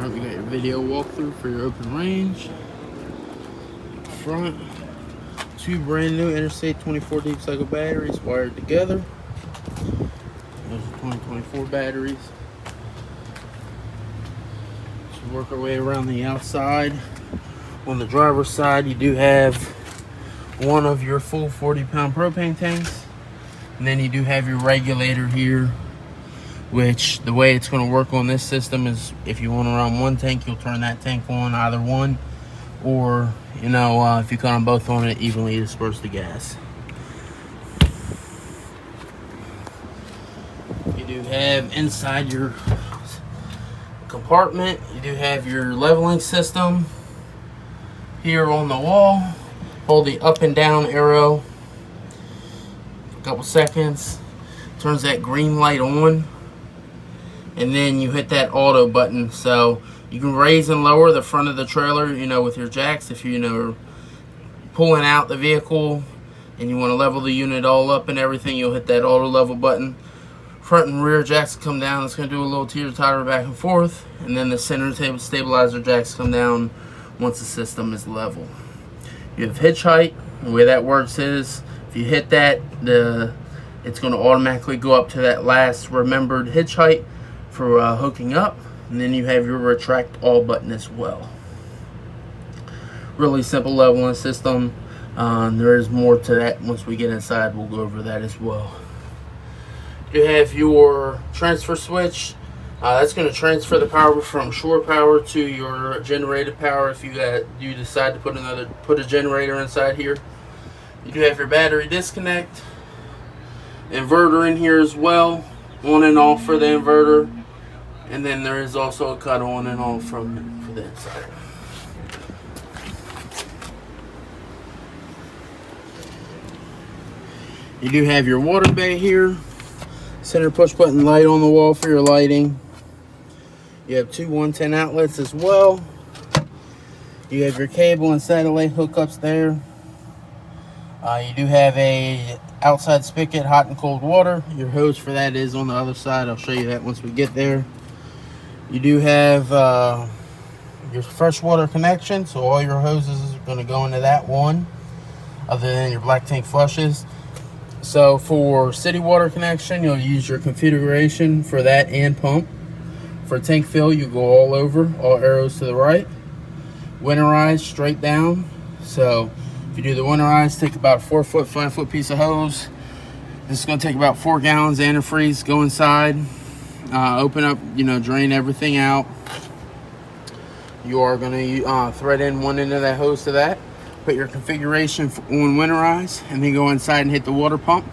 Alright, we got your video walkthrough for your open range. Front, 2 brand new Interstate 24 deep cycle batteries wired together. Those are 2024 batteries. So work our way around the outside. On the driver's side, you do have one of your full 40-pound propane tanks. And then you do have your regulator here, which the way it's going to work on this system is if you want to run one tank, you'll turn that tank on, either one, or if you cut them both on, it evenly disperse the gas. You do have inside your compartment, you do have your leveling system here on the wall. Hold the up and down arrow a couple seconds, turns that green light on, and then you hit that auto button. So you can raise and lower the front of the trailer, with your jacks. If you're pulling out the vehicle and you want to level the unit all up and everything, you'll hit that auto level button. Front and rear jacks come down. It's going to do a little teeter-totter back and forth, and then the center table stabilizer jacks come down once the system is level. You have hitch height. The way that works is if you hit that, it's going to automatically go up to that last remembered hitch height for hooking up, and then you have your retract all button as well. Really simple leveling system. There is more to that. Once we get inside, we'll go over that as well. You have your transfer switch. That's going to transfer the power from shore power to your generator power if you decide to put a generator inside here. You do have your battery disconnect, inverter in here as well, on and off for the inverter, and then there is also a cut on and off for the inside. You do have your water bay here, center push button light on the wall for your lighting. You have 2 110 outlets as well. You have your cable and satellite hookups there. You do have a outside spigot, hot and cold water. Your hose for that is on the other side. I'll show you that once we get there. You do have your freshwater connection, so all your hoses are going to go into that one, other than your black tank flushes. So for city water connection, you'll use your configuration for that and pump. For tank fill, you go all over, all arrows to the right. Winterize straight down. So if you do the winterize, take about a 4-foot, 5-foot piece of hose. This is going to take about 4 gallons of antifreeze. Go inside, open up, drain everything out. You are going to thread in one end of that hose to that. Put your configuration on winterize, and then go inside and hit the water pump.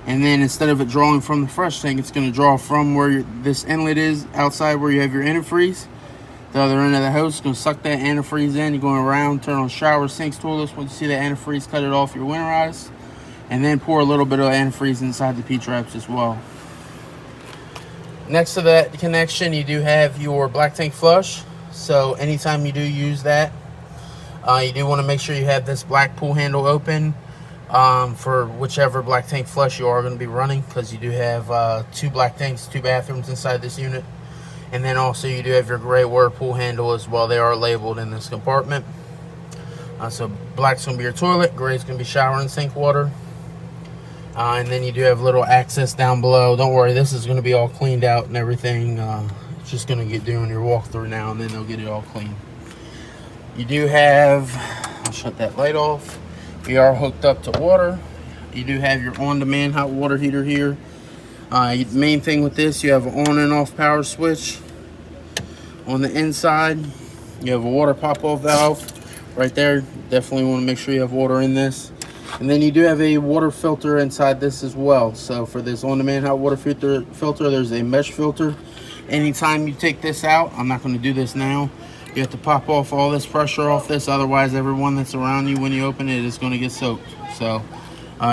And then instead of it drawing from the fresh tank, it's going to draw from where this inlet is outside where you have your antifreeze. The other end of the hose is going to suck that antifreeze in. You're going around, turn on showers, sinks, toilets. Once you see the antifreeze, cut it off your winterize. And then pour a little bit of antifreeze inside the P-traps as well. Next to that connection, you do have your black tank flush. So anytime you do use that, you do want to make sure you have this black pull handle open for whichever black tank flush you are going to be running, because you do have 2 black tanks, 2 bathrooms inside this unit. And then also you do have your gray water pull handle as well. They are labeled in this compartment. So black's going to be your toilet, gray's going to be shower and sink water. And then you do have little access down below. Don't worry, this is going to be all cleaned out and everything. It's just going to get doing your walkthrough now, and then they'll get it all clean. You do have, I'll shut that light off. We are hooked up to water. You do have your on-demand hot water heater here. Main thing with this, you have an on and off power switch. On the inside, you have a water pop-off valve right there. Definitely want to make sure you have water in this. And then you do have a water filter inside this as well. So for this on-demand hot water filter, there's a mesh filter. Anytime you take this out, I'm not going to do this now, you have to pop off all this pressure off this, otherwise everyone that's around you when you open it is going to get soaked. So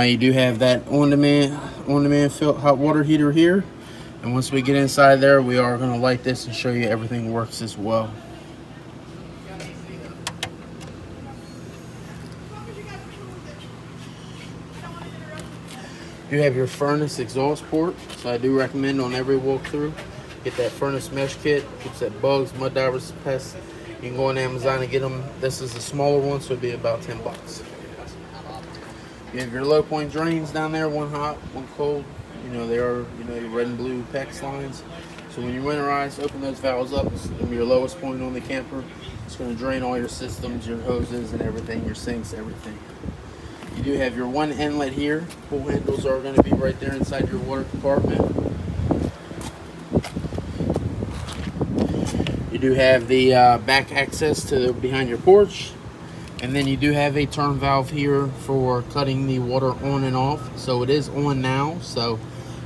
you do have that on-demand hot water heater here. And once we get inside there, we are going to light this and show you everything works as well. You have your furnace exhaust port, so I do recommend on every walkthrough Get that furnace mesh kit. Keeps that bugs, mud divers, pests. You can go on Amazon and get them. This is a smaller one, so it'd be about 10 bucks. You have your low point drains down there, one hot, one cold. You know, they are, you know, your red and blue PEX lines. So when you winterize, open those valves up. It's going to be your lowest point on the camper. It's going to drain all your systems, your hoses and everything, your sinks, everything. You do have your one inlet here. Pull handles are going to be right there inside your water compartment. You do have the back access to behind your porch. And then you do have a turn valve here for cutting the water on and off. So it is on now. So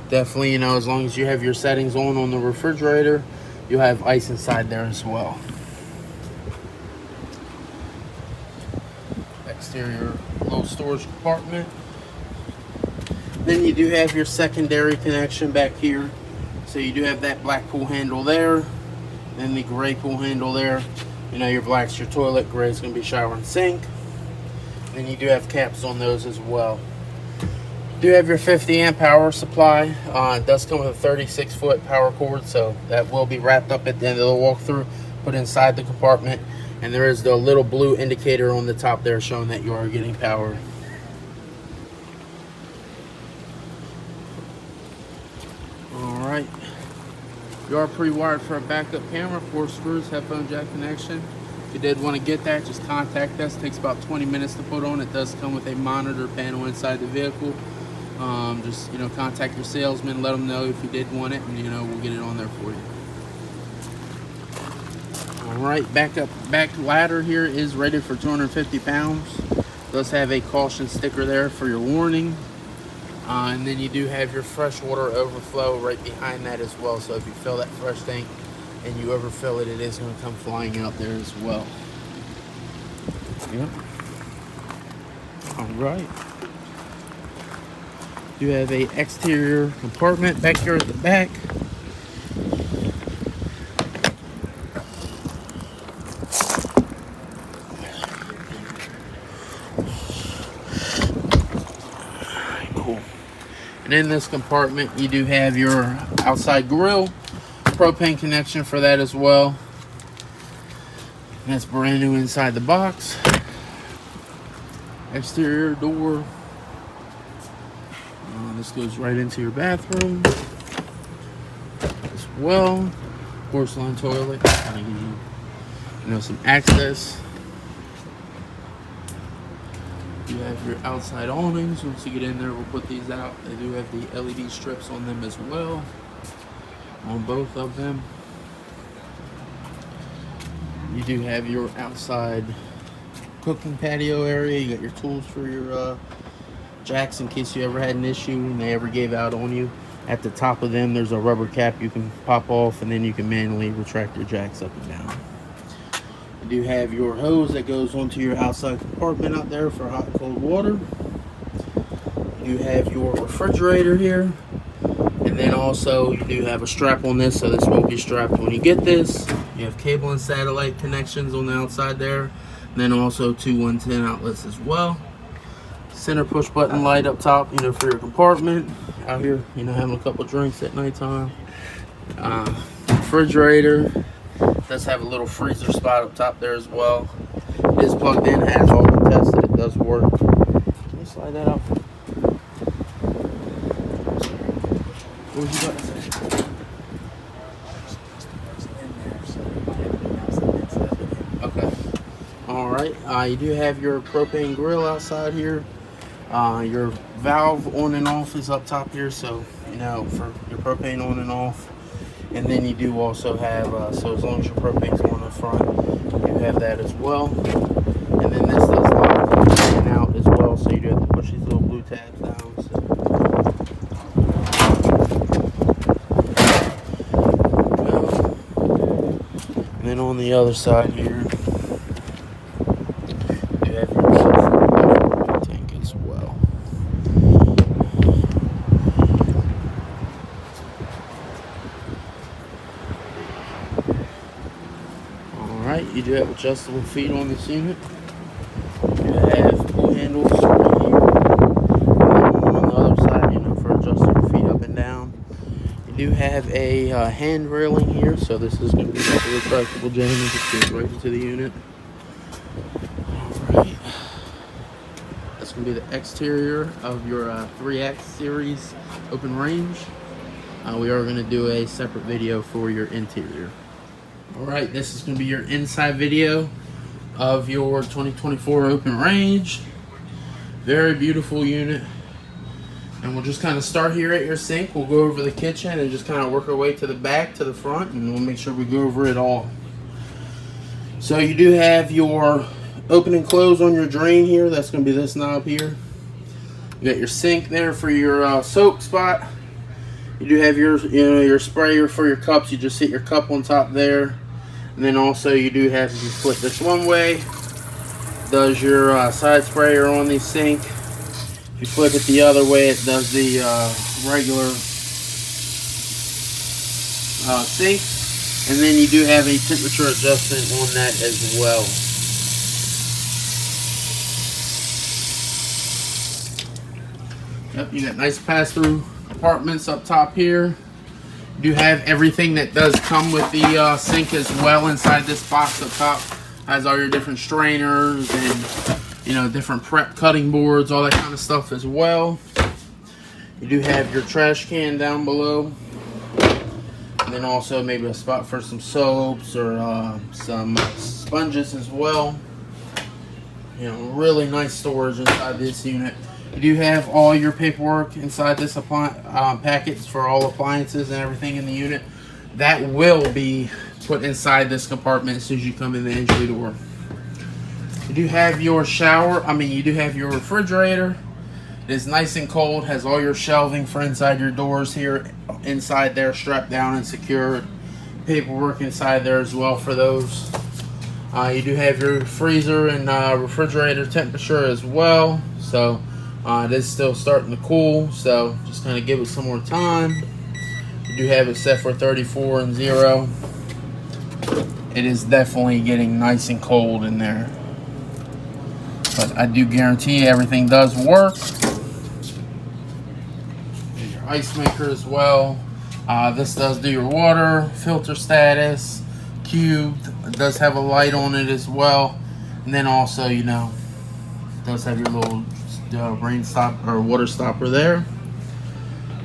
definitely, you know, as long as you have your settings on the refrigerator, you'll have ice inside there as well. Exterior little storage compartment. Then you do have your secondary connection back here. So you do have that black pull handle there. Then the gray pull handle there. You know, your black's your toilet, gray is going to be shower and sink. And you do have caps on those as well. You do have your 50 amp power supply. It does come with a 36-foot power cord, so that will be wrapped up at the end of the walkthrough, put inside the compartment. And there is the little blue indicator on the top there showing that you are getting power. Alright. You are pre-wired for a backup camera, 4 screws, headphone jack connection. If you did want to get that, just contact us. It takes about 20 minutes to put on. It does come with a monitor panel inside the vehicle. Just, you know, contact your salesman, let them know if you did want it, and, you know, we'll get it on there for you. Alright, back ladder here is rated for 250 pounds. Does have a caution sticker there for your warning. And then you do have your freshwater overflow right behind that as well. So if you fill that fresh tank and you overfill it, it is going to come flying out there as well. Yep. Alright. You have a exterior compartment back here at the back. And in this compartment, you do have your outside grill, propane connection for that as well. And that's brand new inside the box. Exterior door. This goes right into your bathroom as well. Porcelain toilet. You know, some access. You have your outside awnings. Once you get in there, we'll put these out. They do have the LED strips on them as well, on both of them. You do have your outside cooking patio area. You got your tools for your jacks in case you ever had an issue and they ever gave out on you. At the top of them, there's a rubber cap you can pop off, and then you can manually retract your jacks up and down. You do have your hose that goes onto your outside compartment out there for hot and cold water. You have your refrigerator here, and then also you do have a strap on this, so this won't be strapped when you get this. You have cable and satellite connections on the outside there, and then also 2 110 outlets as well. Center push button light up top, you know, for your compartment. Out here, you know, having a couple drinks at nighttime. Refrigerator. Does have a little freezer spot up top there as well. It is plugged in, has all been tested, it does work. Can you slide that out? What was you about to say? Okay. Alright, you do have your propane grill outside here. Your valve on and off is up top here, so, you know, for your propane on and off. And then you do also have, so as long as your propane's on the front, you have that as well. And then this does lock in and out as well, so you do have to push these little blue tabs down. And then on the other side here, you have your tank as well. Alright, you do have adjustable feet on this unit. You have pull handles right here. And then on the other side, you know, for adjusting your feet up and down. You do have a hand railing here, so this is going to be like a retractable jammer. Just goes right into the unit. Alright. That's going to be the exterior of your 3X series open range. We are going to do a separate video for your interior. Alright, this is going to be your inside video of your 2024 open range. Very beautiful unit. And we'll just kind of start here at your sink. We'll go over the kitchen and just kind of work our way to the back, to the front, and we'll make sure we go over it all. So you do have your open and close on your drain here. That's going to be this knob here. You got your sink there for your soak spot. You do have your, your sprayer for your cups. You just hit your cup on top there. And then also you do have, if you flip this one way, does your side sprayer on the sink. If you flip it the other way, it does the regular sink. And then you do have a temperature adjustment on that as well. Yep, you got nice pass-through compartments up top here. You do have everything that does come with the sink as well inside this box up top. Has all your different strainers and different prep cutting boards, all that kind of stuff as well. You do have your trash can down below. And then also maybe a spot for some soaps or some sponges as well. Really nice storage inside this unit. You do have all your paperwork inside this packets for all appliances and everything in the unit. That will be put inside this compartment as soon as you come in the entry door. You do have your you do have your refrigerator. It is nice and cold, has all your shelving for inside your doors here, inside there, strapped down and secured. Paperwork inside there as well for those. You do have your freezer and refrigerator temperature as well. So it is still starting to cool, so just kind of give it some more time. You do have it set for 34 and 0. It is definitely getting nice and cold in there. But I do guarantee everything does work. Your ice maker as well. This does do your water, filter status, cubed. It does have a light on it as well. And then also, it does have your little rain stop or water stopper there.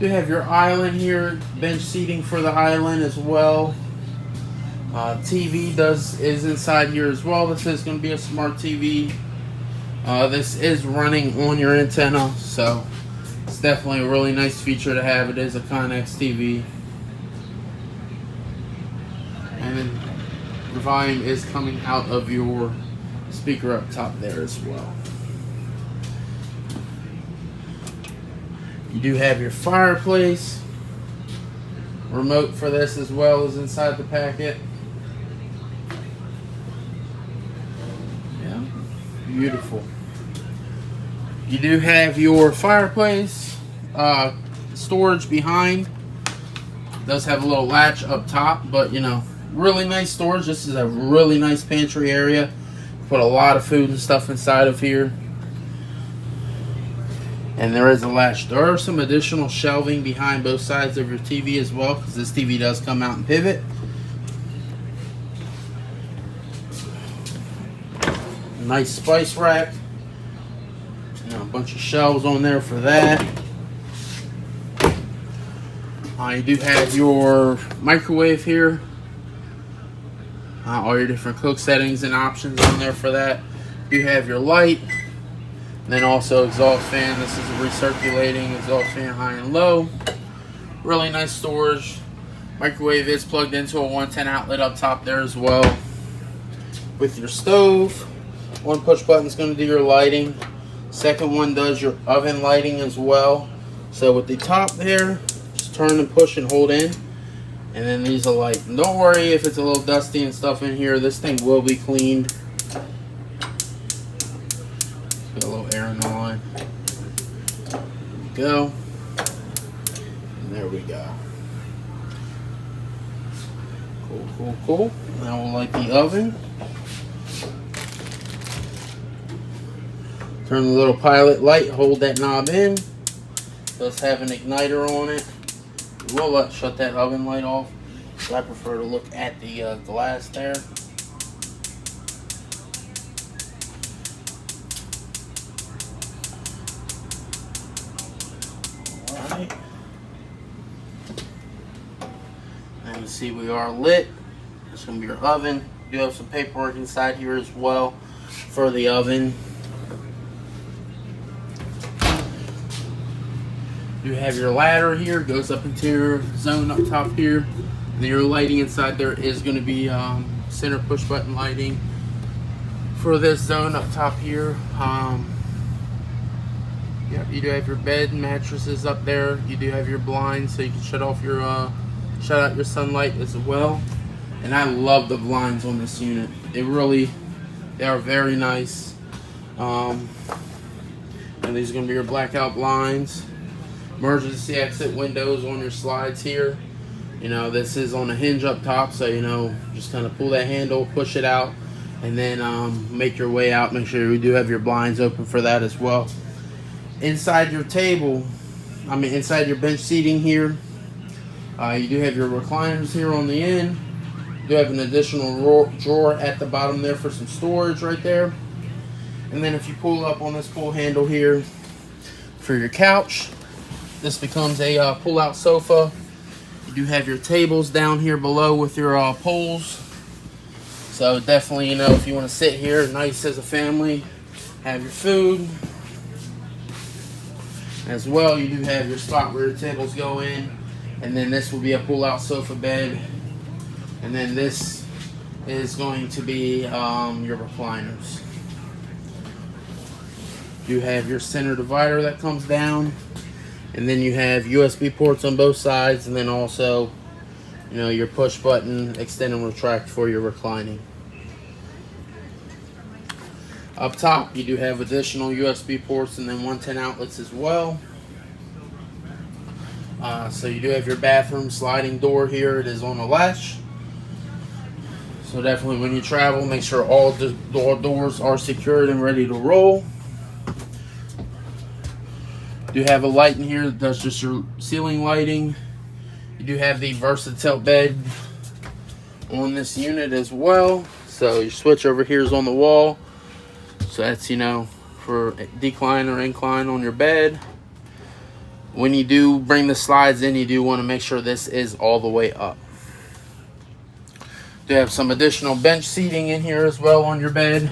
You have your island here, bench seating for the island as well. TV is inside here as well. This is going to be a smart TV. This is running on your antenna, so it's definitely a really nice feature to have. It is a Connex TV. And then the volume is coming out of your speaker up top there as well. You do have your fireplace. Remote for this as well is inside the packet. Yeah, beautiful. You do have your fireplace storage behind. It does have a little latch up top, but really nice storage. This is a really nice pantry area. Put a lot of food and stuff inside of here. And there is a latch. There are some additional shelving behind both sides of your TV as well, because this TV does come out and pivot. Nice spice rack. A bunch of shelves on there for that. You do have your microwave here. All your different cook settings and options on there for that. You have your light. And then also exhaust fan. This is a recirculating exhaust fan, high and low. Really nice storage. Microwave is plugged into a 110 outlet up top there as well. With your stove, one push button is going to do your lighting. Second one does your oven lighting as well. So with the top there, just turn and push and hold in. And then these are light. And don't worry if it's a little dusty and stuff in here. This thing will be cleaned. Got a little air in the line. There we go. And there we go. Cool, cool, cool. Now we'll light the oven. Turn the little pilot light, hold that knob in. Does have an igniter on it. We'll shut that oven light off. So I prefer to look at the glass there. Alright. And you see we are lit. It's going to be your oven. You do have some paperwork inside here as well for the oven. You have your ladder here, goes up into your zone up top here. And your lighting inside there is going to be center push button lighting for this zone up top here. Yeah, you do have your bed and mattresses up there. You do have your blinds, so you can shut out your sunlight as well. And I love the blinds on this unit. They are very nice. And these are going to be your blackout blinds. Emergency exit windows on your slides here. You know, this is on a hinge up top, so you know, just kind of pull that handle, push it out, and then make your way out. Make sure you do have your blinds open for that as well. Inside your inside your bench seating here, you do have your recliners here on the end. You do have an additional drawer at the bottom there for some storage right there. And then if you pull up on this pull handle here for your couch, this becomes a pull-out sofa. You do have your tables down here below with your poles. So definitely, you know, if you want to sit here nice as a family, have your food. As well, you do have your spot where your tables go in. And then this will be a pull-out sofa bed. And then this is going to be your recliners. You have your center divider that comes down. And then you have USB ports on both sides, and then also, you know, your push button, extend and retract for your reclining. Up top, you do have additional USB ports and then 110 outlets as well. So you do have your bathroom sliding door here. It is on a latch. So definitely when you travel, make sure all the doors are secured and ready to roll. You do have a light in here that does just your ceiling lighting. You do have the versatile bed on this unit as well. So your switch over here is on the wall. So that's, you know, for decline or incline on your bed. When you do bring the slides in, you do want to make sure this is all the way up. You have some additional bench seating in here as well on your bed.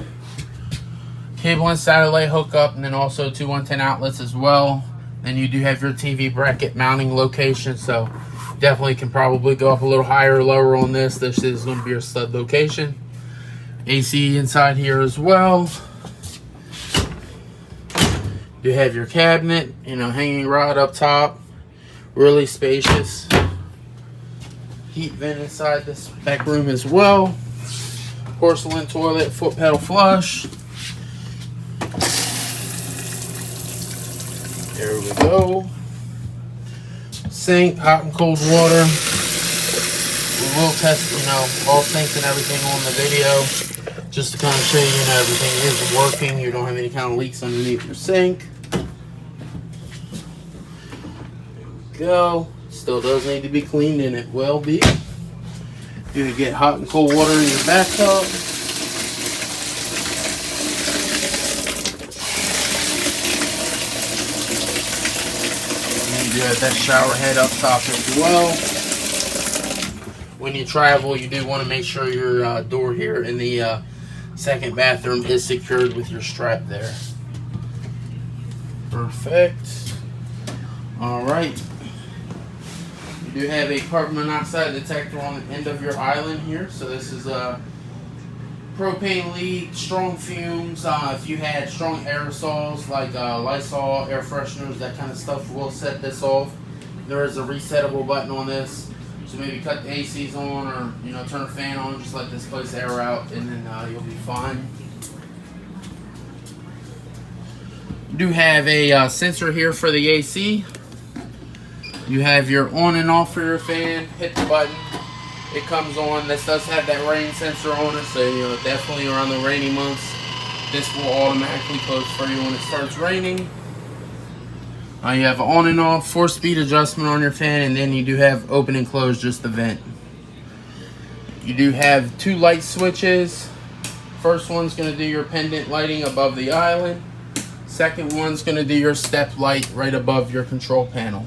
Cable and satellite hookup, and then also two 110 outlets as well. Then you do have your TV bracket mounting location, so definitely can probably go up a little higher or lower on this. This is going to be your stud location. AC inside here as well. You have your cabinet, you know, hanging rod up top. Really spacious. Heat vent inside this back room as well. Porcelain toilet, foot pedal flush. There we go. Sink, hot and cold water. We will test, you know, all sinks and everything on the video, just to kind of show you, you know, everything is working. You don't have any kind of leaks underneath your sink. There we go. Still does need to be cleaned, and it will be. You can get hot and cold water in your bathtub. You have that shower head up top as well. When you travel, you do want to make sure your door here in the second bathroom is secured with your strap there. Perfect. All right. You do have a carbon monoxide detector on the end of your island here. So this is a propane leak, strong fumes. If you had strong aerosols like Lysol, air fresheners, that kind of stuff, will set this off. There is a resettable button on this, so maybe cut the ACs on, or, you know, turn a fan on, just let this place air out, and then you'll be fine. You do have a sensor here for the AC. You have your on and off for your fan. Hit the button, it comes on. This does have that rain sensor on it, so, you know, definitely around the rainy months, this will automatically close for you when it starts raining. You have on and off 4-speed adjustment on your fan, and then you do have open and close, just the vent. You do have 2 light switches. First one's going to do your pendant lighting above the island. Second one's going to do your step light right above your control panel.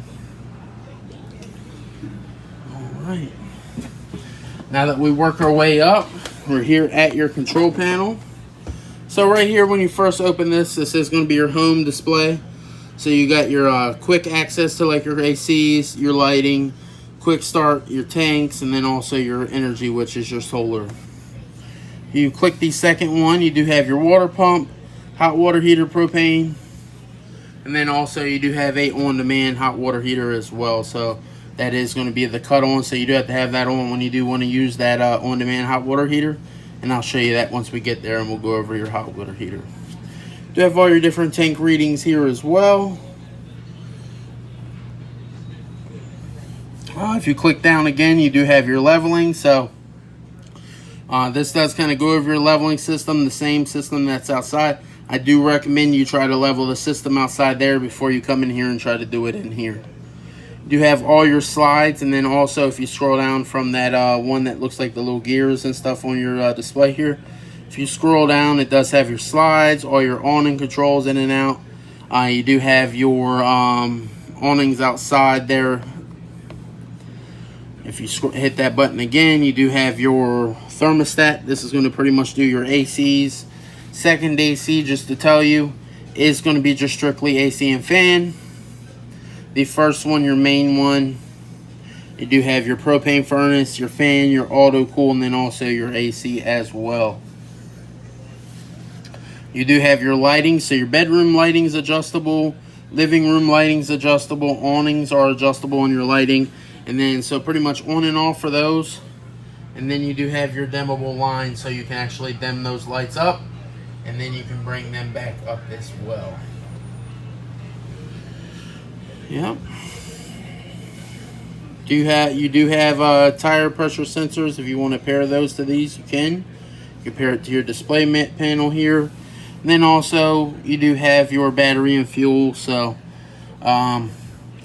Alright. Now that we work our way up, we're here at your control panel. So right here, when you first open this is going to be your home display. So you got your quick access to like your ACs, your lighting, quick start, your tanks, and then also your energy, which is your solar. You click the second one, you do have your water pump, hot water heater, propane, and then also you do have a on-demand hot water heater as well. So that is going to be the cut on, so you do have to have that on when you do want to use that on-demand hot water heater, and I'll show you that once we get there, and we'll go over your hot water heater. You have all your different tank readings here as well. If you click down again, you do have your leveling. So this does kind of go over your leveling system, the same system that's outside. I do recommend you try to level the system outside there before you come in here and try to do it in here. You do have all your slides, and then also if you scroll down from that one that looks like the little gears and stuff on your display here, if you scroll down, it does have your slides, all your awning controls in and out. You do have your awnings outside there. If you hit that button again, you do have your thermostat. This is going to pretty much do your ACs. Second AC, just to tell you, is going to be just strictly AC and fan. The first one, your main one, you do have your propane furnace, your fan, your auto cool, and then also your AC as well. You do have your lighting, so your bedroom lighting is adjustable, living room lighting is adjustable, awnings are adjustable on your lighting, and then so pretty much on and off for those. And then you do have your dimmable line, so you can actually dim those lights up, and then you can bring them back up as well. Yep. You do have tire pressure sensors. If you want to pair those to these, you can. You pair it to your display panel here. And then also you do have your battery and fuel. So kind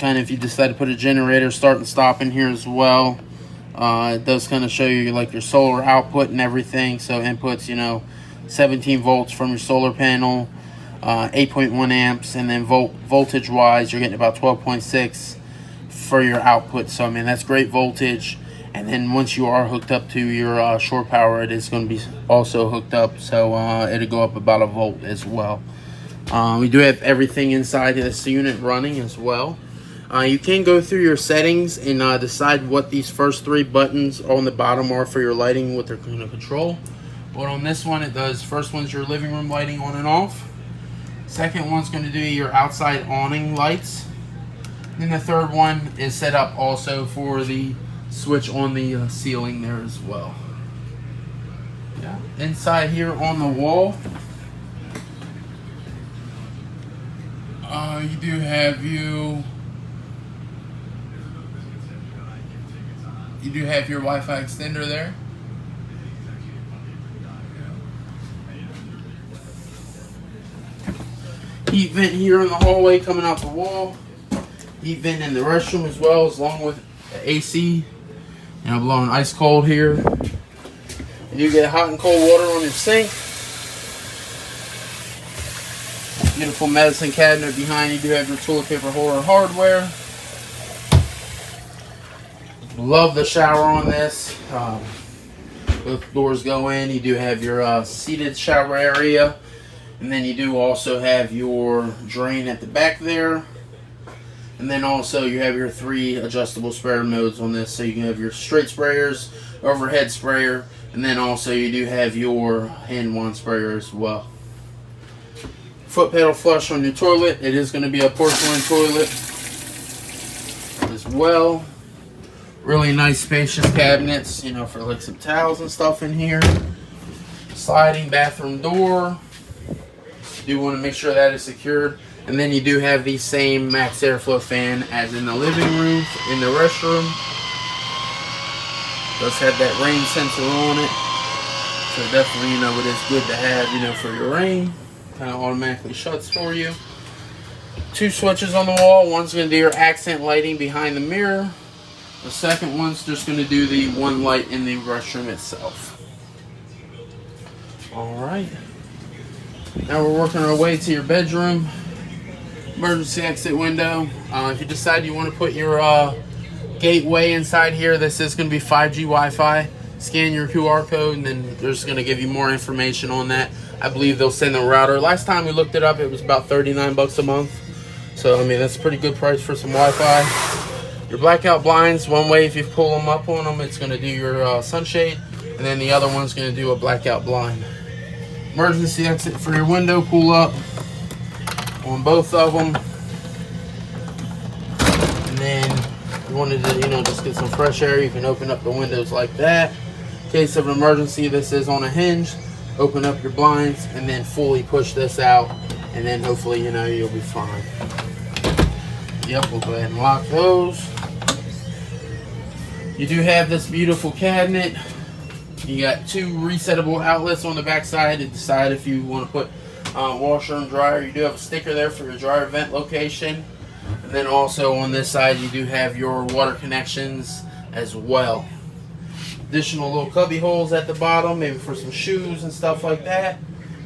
of if you decide to put a generator start and stop in here as well, it does kind of show you like your solar output and everything. So inputs, you know, 17 volts from your solar panel, 8.1 amps, and then voltage wise you're getting about 12.6 for your output. So I mean, that's great voltage. And then once you are hooked up to your shore power, it is going to be also hooked up, so it'll go up about a volt as well. We do have everything inside of this unit running as well. You can go through your settings and decide what these first 3 buttons on the bottom are for your lighting, what they're going to control. But on this one, it does, first one's your living room lighting on and off. Second one's going to do your outside awning lights. Then the third one is set up also for the switch on the ceiling there as well. Yeah. Inside here on the wall, you do have your Wi-Fi extender there. Heat vent here in the hallway coming out the wall. Heat vent in the restroom as well, along with the AC. You know, blowing ice cold here. You do get hot and cold water on your sink. Beautiful medicine cabinet behind you. Do have your toilet paper holder hardware. Love the shower on this. Both doors go in. You do have your seated shower area, and then you do also have your drain at the back there. And then also you have your 3 adjustable sprayer modes on this, so you can have your straight sprayers, overhead sprayer, and then also you do have your hand wand sprayer as well. Foot pedal flush on your toilet. It is going to be a porcelain toilet as well. Really nice spacious cabinets, you know, for like some towels and stuff in here. Sliding bathroom door. You do want to make sure that is secured. And then you do have the same max airflow fan as in the living room, in the restroom. Does have that rain sensor on it. So definitely, you know, it is good to have, you know, for your rain. Kind of automatically shuts for you. 2 switches on the wall. One's going to do your accent lighting behind the mirror. The second one's just going to do the one light in the restroom itself. Alright. Now we're working our way to your bedroom. Emergency exit window. If you decide you want to put your gateway inside here, this is going to be 5G Wi-Fi. Scan your QR code and then they're just going to give you more information on that. I believe they'll send a router. Last time we looked it up, it was about 39 bucks a month. So I mean, that's a pretty good price for some Wi-Fi. Your blackout blinds, one way if you pull them up on them, it's going to do your sunshade, and then the other one's going to do a blackout blind. Emergency exit for your window, pull up on both of them. And then you wanted to, just get some fresh air, you can open up the windows like that. In case of an emergency, this is on a hinge. Open up your blinds and then fully push this out, and then hopefully, you'll be fine. Yep, we'll go ahead and lock those. You do have this beautiful cabinet. You got 2 resettable outlets on the back side to decide if you want to put washer and dryer. You do have a sticker there for your dryer vent location. And then also on this side, you do have your water connections as well. Additional little cubby holes at the bottom, maybe for some shoes and stuff like that.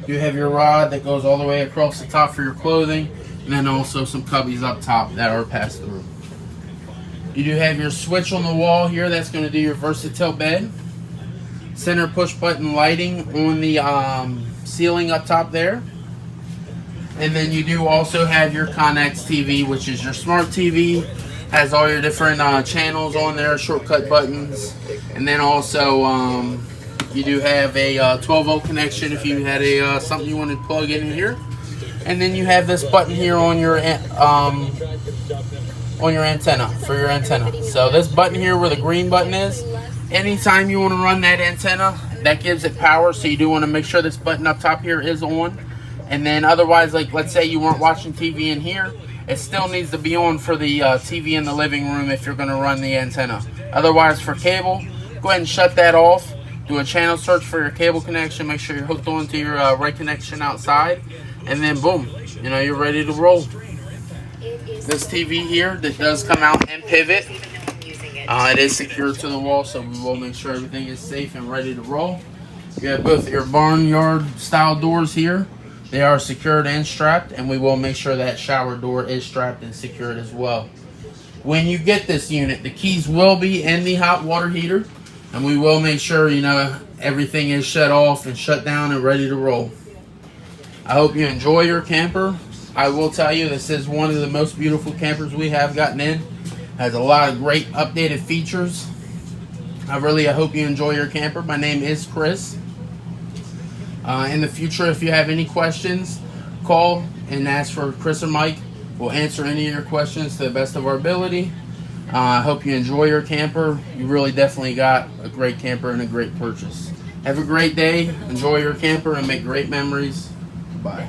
You have your rod that goes all the way across the top for your clothing. And then also some cubbies up top that are passed through. You do have your switch on the wall here. That's going to do your versatile bed. Center push button lighting on the ceiling up top there. And then you do also have your Connex TV, which is your smart TV. Has all your different channels on there, shortcut buttons. And then also you do have a 12-volt connection if you had a something you wanted to plug in here. And then you have this button here on your antenna, for your antenna. So this button here where the green button is, anytime you want to run that antenna, that gives it power. So you do want to make sure this button up top here is on. And then otherwise, like let's say you weren't watching TV in here, it still needs to be on for the TV in the living room if you're going to run the antenna. Otherwise, for cable, go ahead and shut that off. Do a channel search for your cable connection. Make sure you're hooked onto your right connection outside. And then boom, you're ready to roll. This TV here that does come out and pivot. It is secured to the wall, so we will make sure everything is safe and ready to roll. You have both your barnyard style doors here. They are secured and strapped, and we will make sure that shower door is strapped and secured as well. When you get this unit, the keys will be in the hot water heater, and we will make sure everything is shut off and shut down and ready to roll. I hope you enjoy your camper. I will tell you, this is one of the most beautiful campers we have gotten in. Has a lot of great updated features. I hope you enjoy your camper. My name is Chris. In the future, if you have any questions, call and ask for Chris or Mike. We'll answer any of your questions to the best of our ability. I hope you enjoy your camper. You really definitely got a great camper and a great purchase. Have a great day. Enjoy your camper and make great memories. Bye.